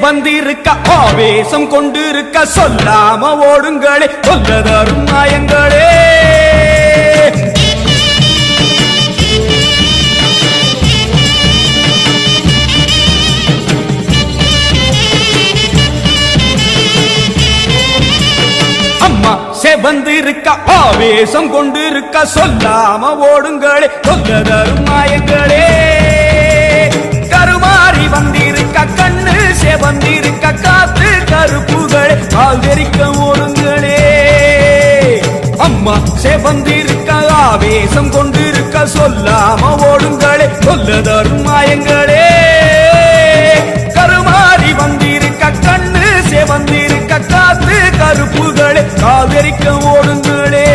வந்திருக்க ஆவேசம் கொண்டிருக்க சொல்லாம ஓடுங்களே சொல்லதரும் மாயங்களே அம்மா செவந்திருக்க ஆவேசம் கொண்டிருக்க சொல்லாம ஓடுங்களே சொல்லதரும் மாயங்களே கருமாறி வந்திருக்க கண்ணு செவந்திருக்க காத்து கருப்புகளே கால்தெரிக்க ஓடுங்களே அம்மா செவந்திருக்க ஆவேசம் கொண்டிருக்க சொல்லாம ஓடுங்களே சொல்லதரும் மாயங்களே கருமாறி வந்திருக்க கண்ணு செவந்திருக்க காத்து கருப்புகளே கால்தெரிக்க ஓடுங்களே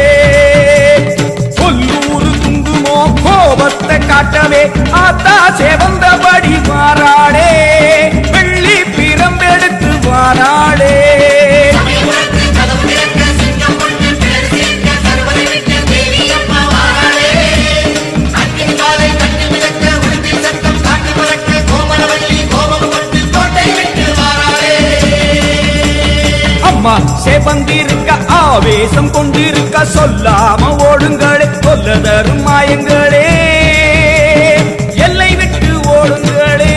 கொல்லூரு குங்குமோ கோபத்தை காட்டவே ஆத்தா செவந்தபடி மாறாளே வெள்ளி பிரம்பெடுத்து வாராளே அம்மா செவந்திருக்க ஆவேசம் கொண்டிருக்க சொல்லாம ஓடுங்களே சொல்லதரும் மாயங்களே எல்லை விட்டு ஓடுங்களே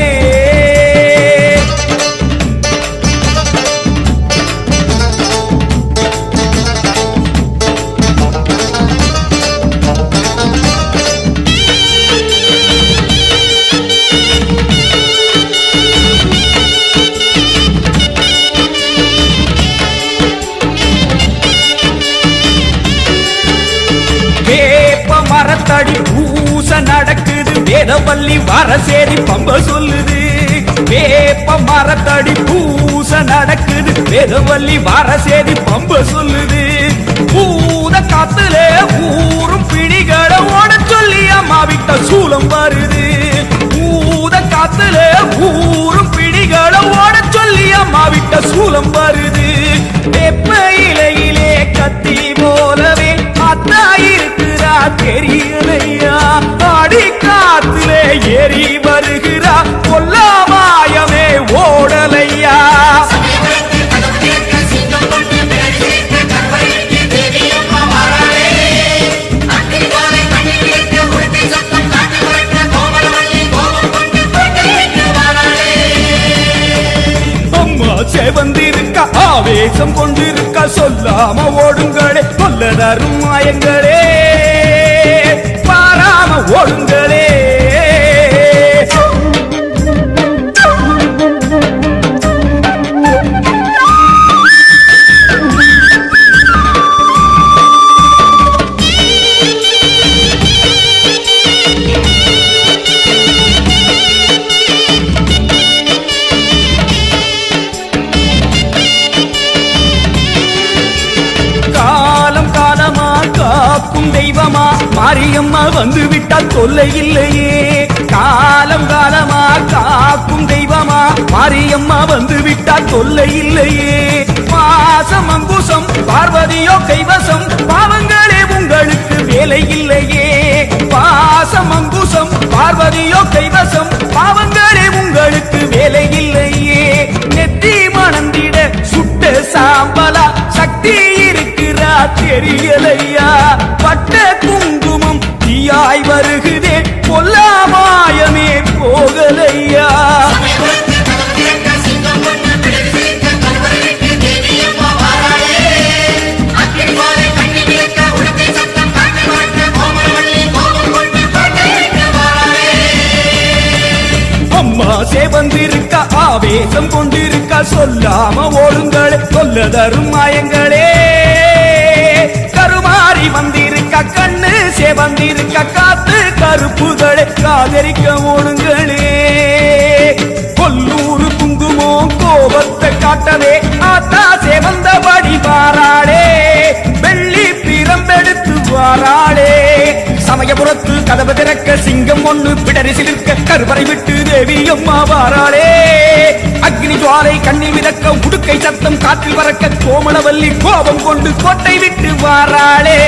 மரத்தடி பூச நடக்குது வேதவல்லி வரசேரி பம்ப சொல்லுது வேப்ப மரத்தடி பூச நடக்குது வேதவல்லி வரசேரி பம்ப சொல்லுது பூத காத்துல ஊரும் பிடிகளை ஓட சொல்லி அம்மா விட்ட சூலம் வருது பூத காத்துல ஊரும் பிடிகளை ஓட சொல்லி அம்மா விட்ட சூலம் வருது வேப்ப இலையிலே கத்தி போலவே அத்தா இருக்கிறா தெரியலையா ஆடி காத்திலே ஏறி வருகிறா கொல்லாமாயமே ஓடலையா அம்மா செவந்திருக்க ஆவேசம் கொண்டிருக்க சொல்லாம ஓடுங்களே சொல்லதரும் மாயங்களே பாராம ஓடுங்களே தெய்வமா மாரியம்மா வந்து விட்டால் தொல்லை இல்லையே காலம் காலமா காக்கும் தெய்வமா மாரியம்மா வந்து விட்டால் தொல்லை இல்லையே பாசம் அங்குசம் பார்வதியோ கைவசம் பாவங்களே உங்களுக்கு வேலை இல்லையே பாசம் அங்குசம் பார்வதியோ கைவசம் பாவங்களே உங்களுக்கு வேலை இல்லையே நெத்தி மணந்திட சுட்ட சாம்பலா சக்தி இருக்கிறா தெரியலையா பட்ட குங்குமம் தீயாய் வருகுதே கொல்லாமாயமே போகலையா அம்மா செவந்திருக்க ஆவேசம் கொண்டிருக்க சொல்லாம ஓடுங்களே சொல்லதரும் மாயங்களே கருமாறி வந்திருக்க கண்ணு செவந்திருக்க காத்து கருப்புகளே காதரிக்க ஓடுங்களே கொல்லூரு குங்குமோ கோபத்தை காட்டவே ஆத்தா செவந்தபடி வாராளே வெள்ளி பிரம்பெடுத்து வாராளே சமயபுரத்து கதவு திறக்க சிங்கம் ஒண்ணு பிடரி சிலிர்க்க கருவறை விட்டு தேவி அம்மா வாராளே அக்னி ஜுவாலை கண்ணில் மிதக்க உடுக்கை சத்தம் காற்றில் வரக்க கோமளவல்லி கோபம் கொண்டு கோட்டை விட்டு வாராளே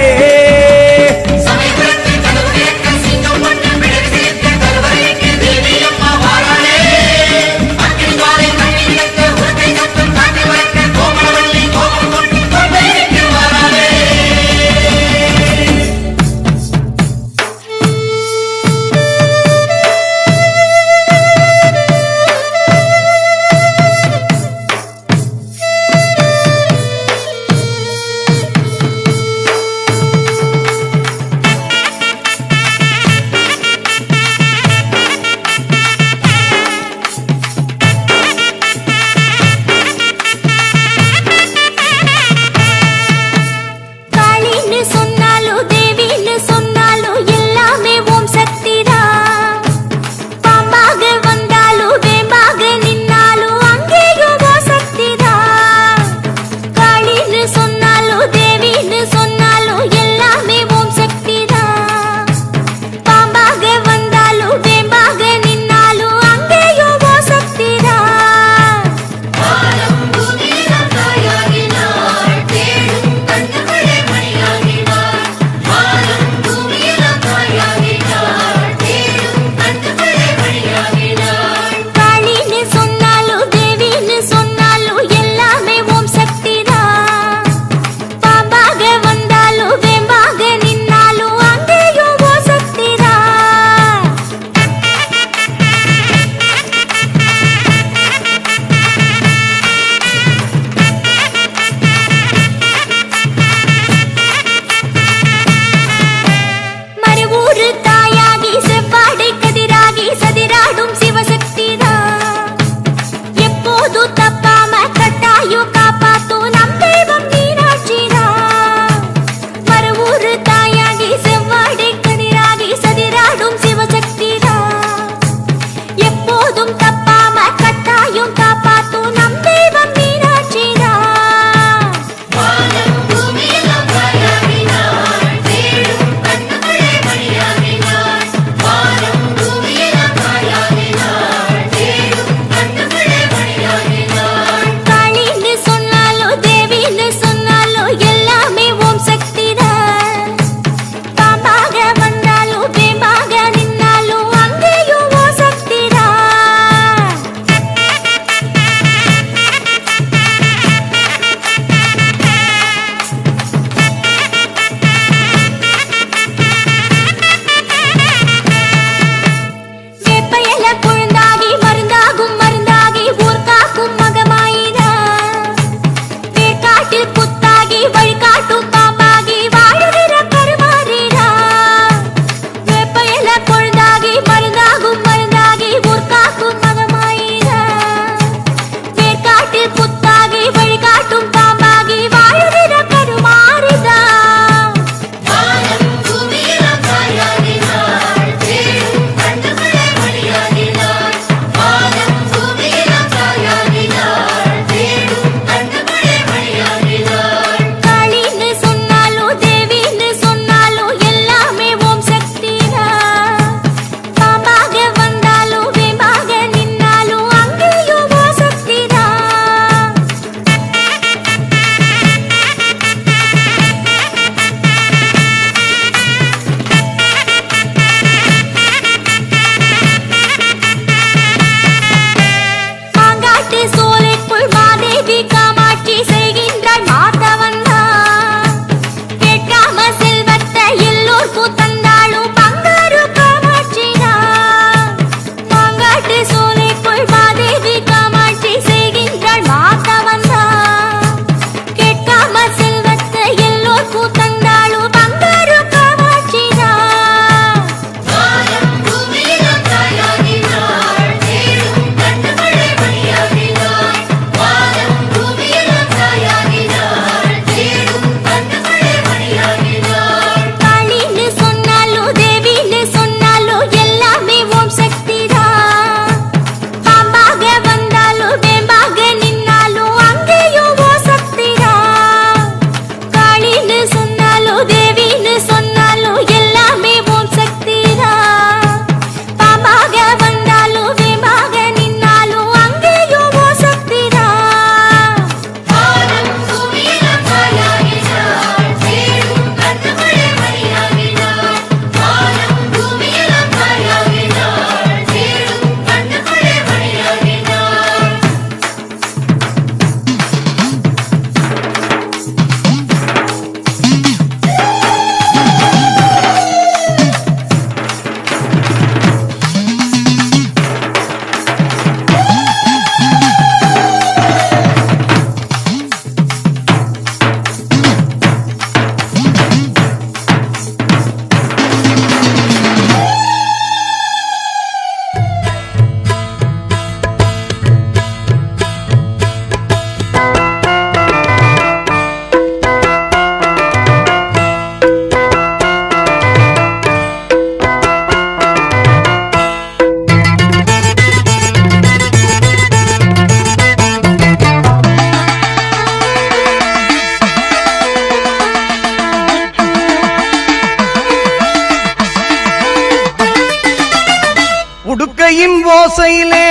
ஓசையிலே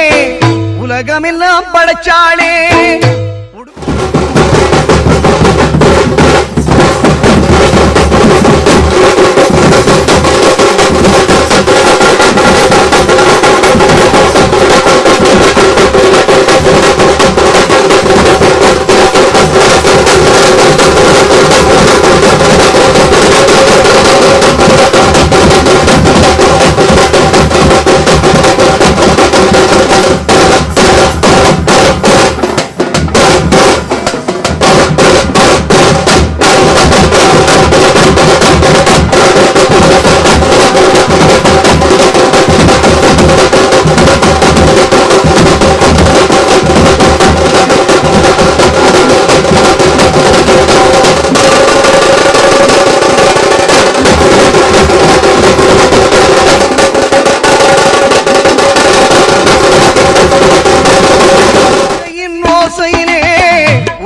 உலகமெல்லாம் படைச்சாளே.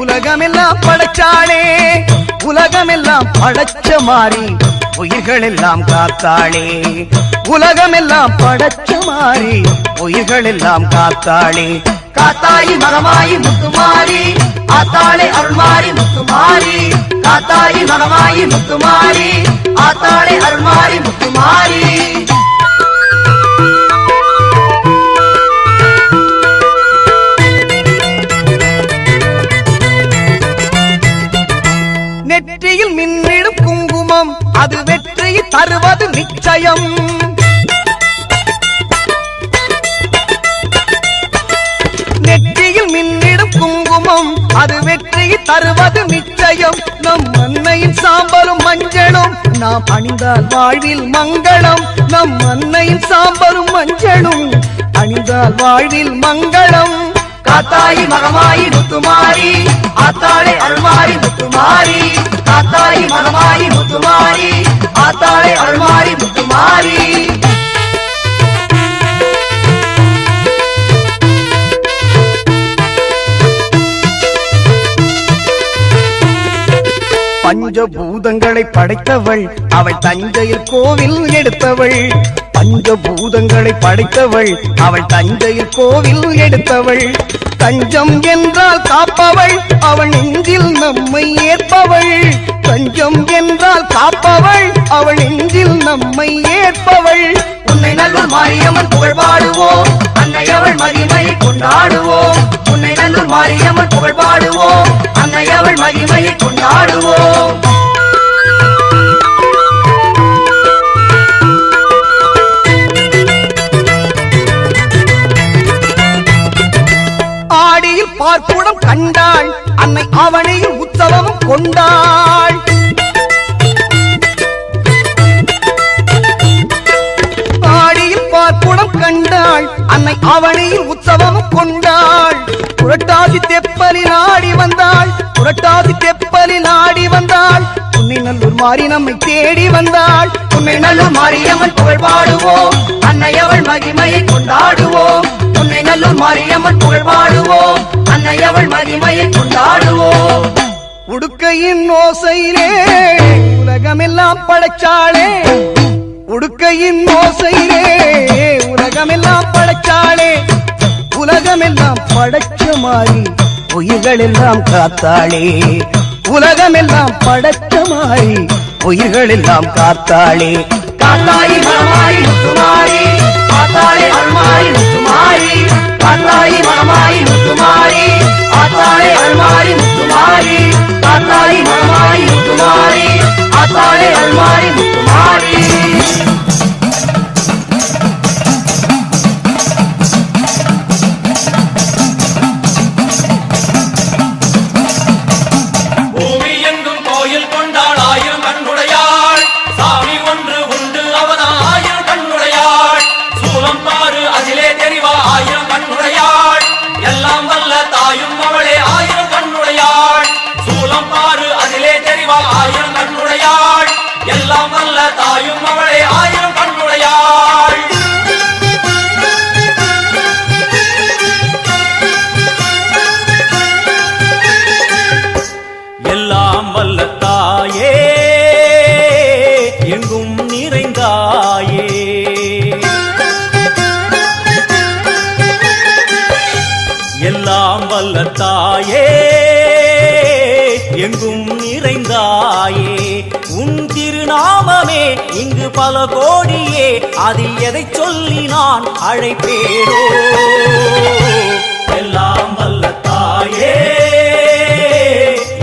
உலகமெல்லாம் படைச்சாளே, உலகமெல்லாம் படைச்ச மாறி உயிர்கள் எல்லாம் காத்தாளே. உலகமெல்லாம் படைச்ச மாறி உயிர்கள் எல்லாம் காத்தாளே. காத்தாயி மகமாயி முத்துமாரி ஆத்தாளே அருள்மாரி முத்துமாரி. காத்தாயி மகமாயி முத்துமாரி ஆத்தாளே அருள்மாரி முத்துமாரி. நெற்றியில் மின்னிடும் குங்குமம் அது வெற்றியை தருவது நிச்சயம். நெற்றியில் மின்னிடும் குங்குமம் அது வெற்றியை தருவது நிச்சயம். நம் அன்னையின் சாம்பலும் மஞ்சளும் நாம் அணிந்தால் வாழ்வில் மங்களம். நம் அன்னையின் சாம்பலும் மஞ்சளும் அணிந்தால் வாழ்வில் மங்களம். காத்தாயி மகமாயி முத்துமாரி ஆத்தாளே அருள்மாரி முத்துமாரி. காத்தாயி மகமாயி முத்துமாரி ஆத்தாளே அருள்மாரி முத்துமாரி. பஞ்சபூதங்களை படைத்தவள் அவள் தஞ்சையில் கோவில் எடுத்தவள். பஞ்சபூதங்களை படைத்தவள் அவள் தஞ்சையில் கோவில் எடுத்தவள். தஞ்சம் என்றால் காப்பவள் அவள் நெஞ்சில் நம்மை ஏற்பவள். தஞ்சம் என்றால் காப்பவள் அவள் நெஞ்சில் நம்மை ஏற்பவள். உன்னை நல்லூர் மாரியம்மன் புகழ் பாடுவோம், அன்னை அவள் மகிமையை கொண்டாடுவோம். உன்னை நல்லூர் மாரியம்மன் புகழ் பாடுவோம், அன்னை அவள் மகிமையை கொண்டாடுவோம். ஆடியில் பார்ப்புடம் கண்டாள் அன்னை அவனையில் உற்சவம் கொண்டாள். ஆடியில் பார்ப்புடம் கண்டாள் அன்னை அவனையில் உற்சவம் கொண்டாள். புரட்டாசி தெப்பலில் ஆடி வந்தாள், புரட்டாசி தெப்பலில் ஆடி வந்தாள். உன்னை நல்லூர் மாறி நம்மை தேடி வந்தாள். உன்னை நல்லூர் மாரியம்மன் புகழ் பாடுவோம், அன்னை அவள் மகிமையை கொண்டாடுவோம். உன்னை நல்லூர் மாரியம்மன் புகழ் பாடுவோம், அன்னை அவள் மகிமையை கொண்டாடுவோம். உடுக்கையின் ஓசையிலே உலகமெல்லாம் படைச்சாளே. உடுக்கையின் ஓசையிலே உலகமெல்லாம் படைச்சாளே. உலகமெல்லாம் படைச்ச மாறி உயிர்கள் எல்லாம் காத்தாளே. உலகமெல்லாம் படைச்ச மாறி உயிர்கள் எல்லாம் காத்தாளே. காத்தாயி மகமாயி முத்துமாரி ஆத்தாளே அருள்மாரி முத்துமாரி. காத்தாயி மகமாயி முத்துமாரி ஆத்தாளே அருள்மாரி முத்துமாரி. காத்தாயி மகமாயி முத்துமாரி ஆத்தாளே அருள்மாரி முத்துமாரி. எங்கும் நிறைந்தாயே. உன் திருநாமமே இங்கு பல கோடியே, அதில் எதை சொல்லி நான் அழைப்பேனோ. எல்லாம் வல்ல தாயே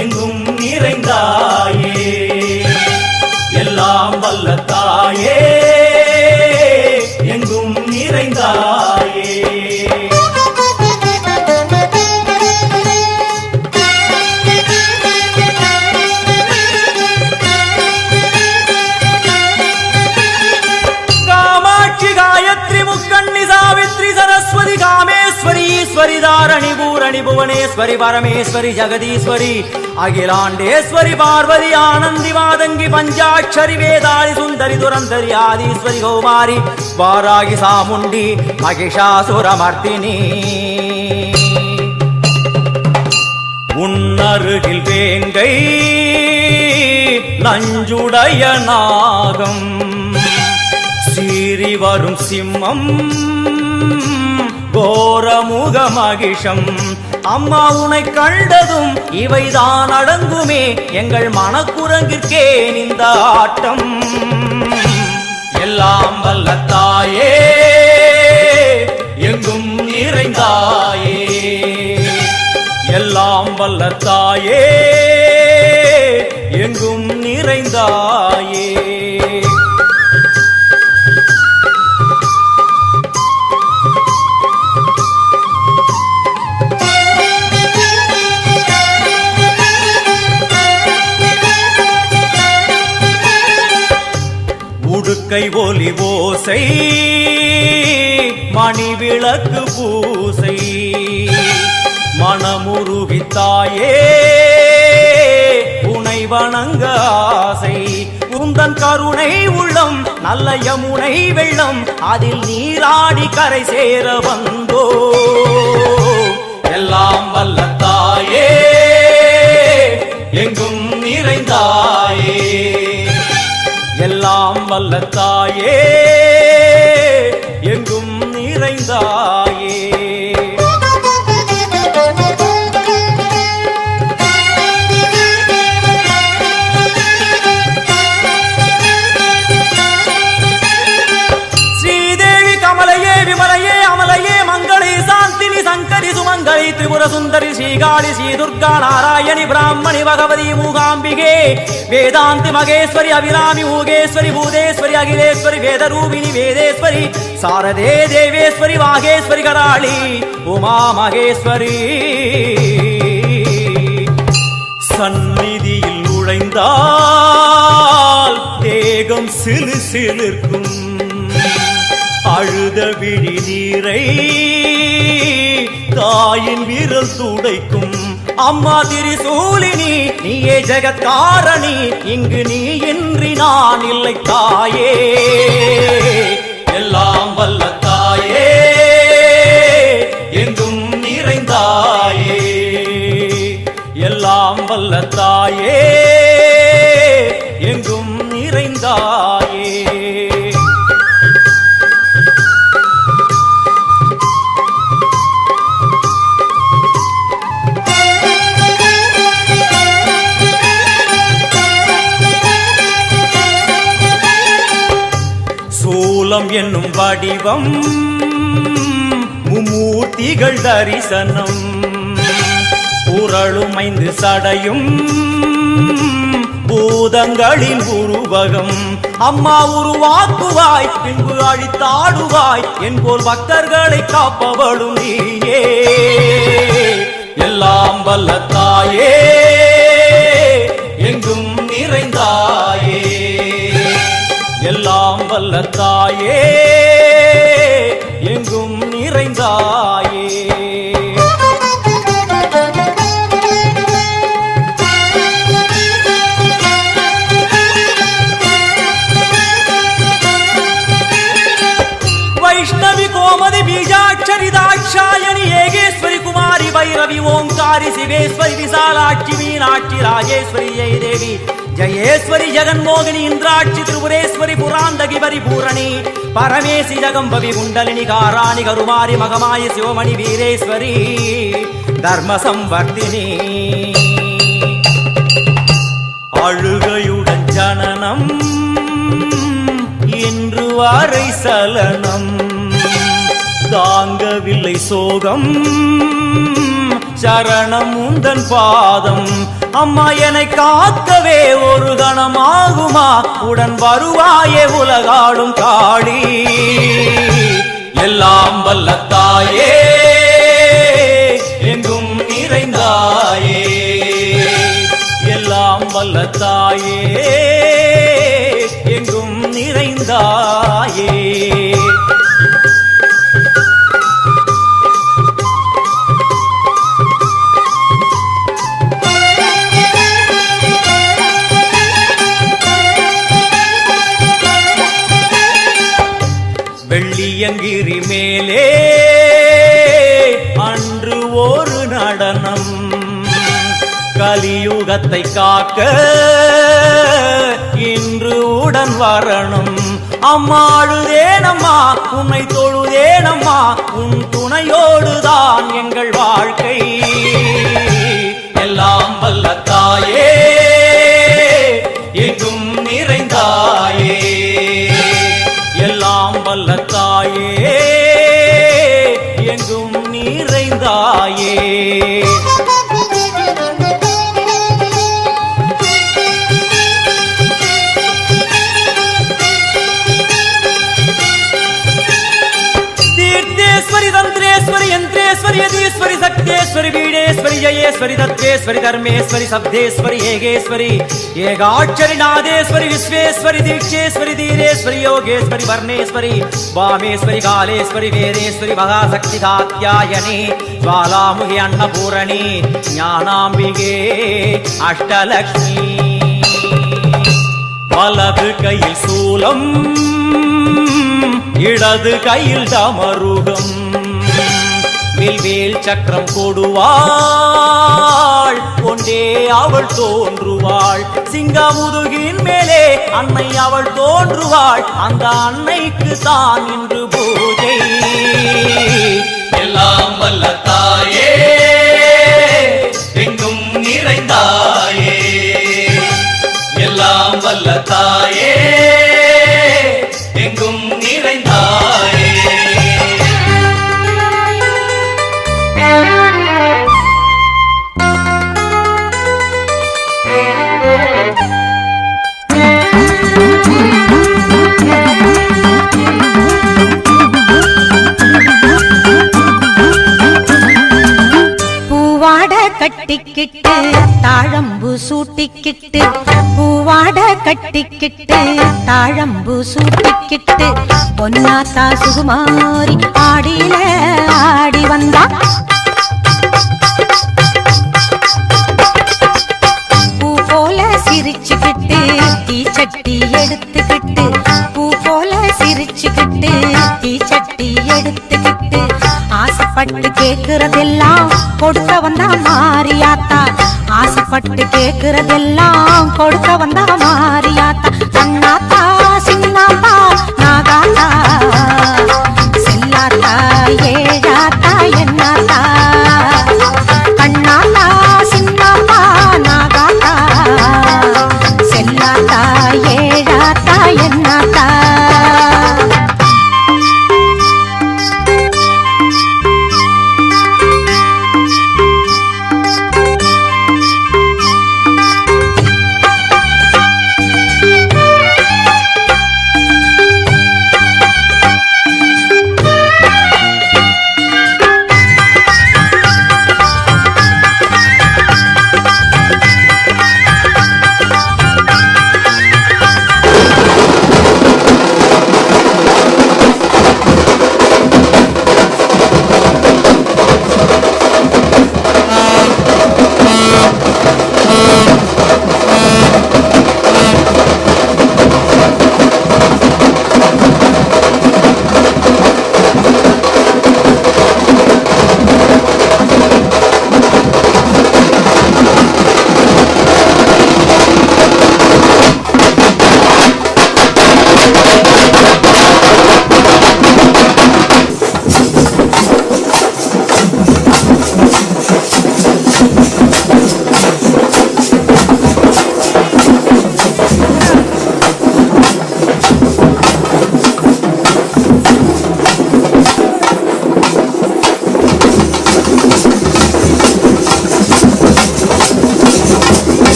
எங்கும் நிறைந்தாயே, எல்லாம் வல்ல தாயே எங்கும் நிறைந்தாயே. कामेश्वरी दारणि पूरणि भुवनेश्वरी परमेश्वरी जगदीश्वरी अखिलांडेश्वरी पार्वती आनंदी मादंगी पंचाक्षरी वेदाली सुंदरी दुरंधरी आदिश्वरी कौमारी वारागी सामुंडी महिषासुरमर्दिनी. உன்னருகில் வேங்கை நஞ்சுடைய நாகம் சீறி வரும் சிம்மம் கோரமுக மகிஷம். அம்மா உனை கண்டதும் இவைதான் அடங்குமே, எங்கள் மனக்குரங்கிற்கே இந்த ஆட்டம். எல்லாம் வல்ல தாயே எங்கும் நிறைந்தாயே, எல்லாம் வல்ல தாயே எங்கும் நிறைந்தாயே. உடுக்கை ஒலி ஓசை மணி விளக்கு பூசை மனமுருகித்தாயே உனை வணங்க ஆசை. உந்தன் கருணை உள்ளம் நல்ல யமுனை வெள்ளம், அதில் நீராடி கரை சேர வந்தோ. எல்லாம் வல்ல தாயே எங்கும் நிறைந்தாயே, எல்லாம் வல்ல தாயே எங்கும் நிறைந்தாயே. ஸ்ரீதேவி கமலையே விமலையே அமலையே மங்களே சாந்தினி சங்கரி சுமங்கலி திரிபுர சுந்தரி ஸ்ரீகாளி ஸ்ரீ துர்கா நாராயணி பிராமணி பகவதி மூகாம்பிகே வேதாந்தி மகேஸ்வரி அபிராமி மூகேஸ்வரி பூதேஸ்வரி அகிலேஸ்வரி வேதரூபிணி வேதேஸ்வரி சாரதே தேவேஸ்வரி வாகேஸ்வரி கராளி உமா மகேஸ்வரி. சந்நிதியில் நுழைந்தால் தேகம் சிலு சிலிர்க்கும், அழுத விழி நீரை தாயின் விரல் துடைக்கும். அம்மா திரிசூலினி நீயே ஜெகத்காரணி, இங்கு நீ இன்றி நான் இல்லை தாயே. எல்லாம் வல்ல தாயே எங்கும் நிறைந்தாயே, எல்லாம் வல்ல தாயே எங்கும் நிறைந்தாயே. சூலம் என்னும் வடிவம் மும்மூர்த்திகள் தரிசனம், புரளும் 5 சடையும் பூதங்களின் உருவகம். அம்மா உருவாக்குவாய் பின்பு அழித்தாடுவாய், என்போல் பக்தர்களை காப்பவளும் நீயே. எல்லாம் வல்ல தாயே எங்கும் நிறைந்தாயே, எல்லாம் வல்ல தாயே எங்கும் நிறைந்தாயே. வைஷ்ணவி கோமதி பீஜாட்சரி தாட்சாயணி ஏகேஸ்வரி குமாரி भैरवी ओंकारी शिवेश्वरी विशालाक्षी मीनाक्षी राजेश्वरी जय देवी जयेश्वरी जगन्मोहिनी इंद्राक्षी त्रिपुरेश्वरी पुरांदगी परिपूरणी परमेशी जगंबवी कुंडलिनी काराणि करुमारी मगमायि शिवमणि वीरेश्वरी धर्म संवर्धिनी அழுகையுடன் ஜனனம் இன்று வாரை சலனம் தாங்கவில்லை சோகம் சரணம் உந்தன் பாதம் அம்மா என்னை காக்கவே ஒரு கணமாகுமா உடன் வருவாயே உலகாடும் காளி எல்லாம் வல்ல தாயே எங்கும் நிறைந்தாயே எல்லாம் வல்ல தாயே எங்கும் நிறைந்தாயே வெள்ளியங்கிரி மேலே அன்று ஒரு நடனம் கலியுகத்தை காக்க இன்று உடன் வரணும் அம்மாடுதேனம்மா உன்னை தொழுதேனம்மா உன் துணையோடுதான் எங்கள் வாழ்க்கை எல்லாம் வல்ல தாயே எங்கும் நிறைந்தாயே எல்லாம் வல்ல தாயே எங்கும் நிறைந்தாயே तीर्थेश्वरी तंत्रेश्वरी यंत्रेश्वरी यदीश्वरी शक्तेश्वरी बीडेश्वरी जयेश्वरी तत्वेश्वरी धर्मेश्वरी शब्देश्वरी येगेश्वरी येगाक्षरी नादेश्वरी विश्वेश्वरी दीक्षेश्वरी धीरेश्वरी योगेश्वरी वर्णेश्वरी वामेश्वरी कालेश्वरी वेदेश्वरी महाशक्ति कात्यायनी ज्वालामुखी अन्नपूरणी ज्ञानाम्बिके अष्टलक्ष्मी वलது கையில் சூலம் இடது கையில் டமருகம் வில்வேல் சக்கரம் கொடுவாள் கொண்டே அவள் தோன்றுவாள் சிங்கமுதுகின் மேலே அன்னை அவள் தோன்றுவாள் அந்த அன்னைக்கு தான் இன்று பூஜை எல்லாம் வல்ல தாயே எங்கும் நிறைந்தாயே எல்லாம் வல்ல தாயே எங்கும் நிறைந்தாயே கட்டிக்கிட்டு தாழம்பு சூட்டிக்கிட்டு பூவாட கட்டிக்கிட்டு தாழம்பு சூட்டிக்கிட்டு பொன்னாத்தா சுகுமாரி ஆடியில ஆடி வந்தா பூ போல சிரிச்சுக்கிட்டு தீச்சட்டி எடுத்துக்கிட்டு பூ போல சிரிச்சுக்கிட்டு தீச்சட்டி எடுத்துக்கிட்டு ஆசைப்பட்டு கேக்குறதெல்லாம் கொடுக்க வந்தா மாரியாத்தா ஆசைப்பட்டு கேக்குறதெல்லாம் கொடுக்க வந்தா மாரியாத்தா கண்ணாத்தா சின்னாத்தா நாகாத்தா செல்லாத்தா ஏழாத்தா என்னாத்தா கண்ணாத்தா சின்னாத்தா நாகாத்தா செல்லாத்தா ஏழாத்தா என்னாத்தா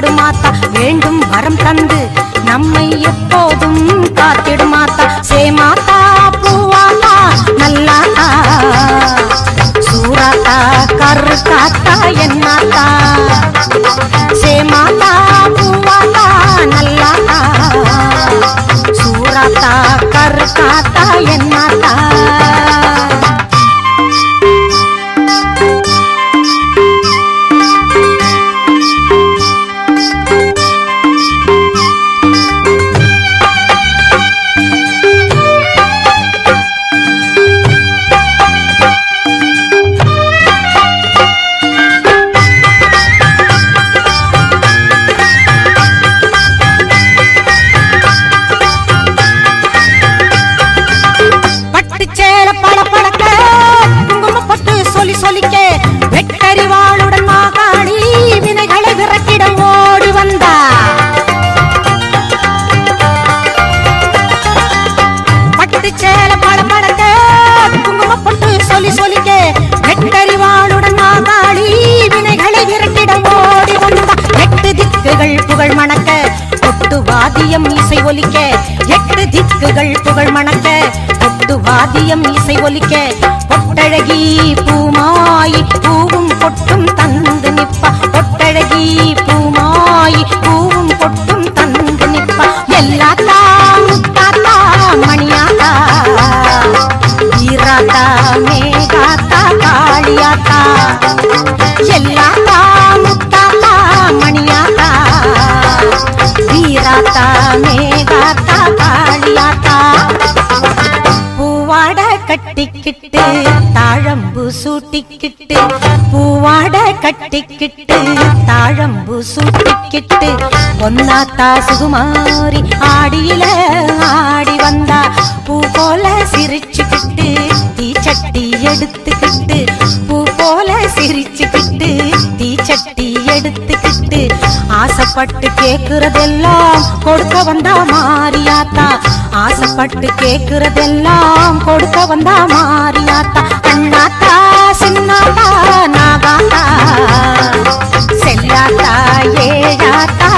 காத்திடுமாத்தா வேண்டும் வரம் தந்து நம்மை எப்போதும் காத்திடுமாத்தா சேமாத்தா பூவாத்தா நல்லாத்தா சூராத்தா கரு காத்தா என்னாத்தா சேமாத்தா பூவாத்தா நல்லாத்தா சூராத்தா கரு காத்தா என்னாத்தா சொலிக்க வெட்டறிவாளுடன் மாகாணி வினைகளை விரட்டிட ஓடி வந்தா பட்டு சேல படபடக்க குங்கும பொட்டு சொலிக்க வெட்டறிவாளுடன் மாகாணி வினைகளை விரட்டிட ஓடி வந்தா எட்டு திக்குகள் புகழ் மணக்க கொட்டு வாதியம் இசை ஒலிக்க எட்டு திக்குகள் புகழ் மணக்க கொட்டு வாதியம் இசை ஒலிக்க பொட்டழகி பூமாயி பூவும் பொட்டும் தந்து நிப்பா பொட்டழகி பூமாயி பூவும் பொட்டும் தந்து நிப்பா எல்லாத்தா முத்தாத்தா மணியாத்தா ஈராத்தா மேகாத்தா காளியாத்தா எல்லாத்தா முத்தாத்தா மணியாத்தா ஈராத்தா மேகாத்தா காளியாத்தா பூவாட கட்டிக்கிட்டு தாழம்பு சூட்டிக்கிட்டு பூவாட கட்டிக்கிட்டு தாழம்பு சூட்டிக்கிட்டு பொன்னாத்தா சுகுமாரி ஆடியில ஆடி வந்தா பூ போல சிரிச்சுக்கிட்டு தீச்சட்டி எடுத்துக்கிட்டு பூ போல சிரிச்சுக்கிட்டு தீச்சட்டி எடுத்துக்கிட்டு ஆசைப்பட்டு கேக்குறதெல்லாம் கொடுக்க வந்தா மாரியாத்தா ஆசைப்பட்டு கேக்குறதெல்லாம் கொடுக்க வந்தா மாரியாத்தா அண்ணாத்தா சின்னாத்தா நாகாத்தா செல்லாத்தா ஏழாத்தா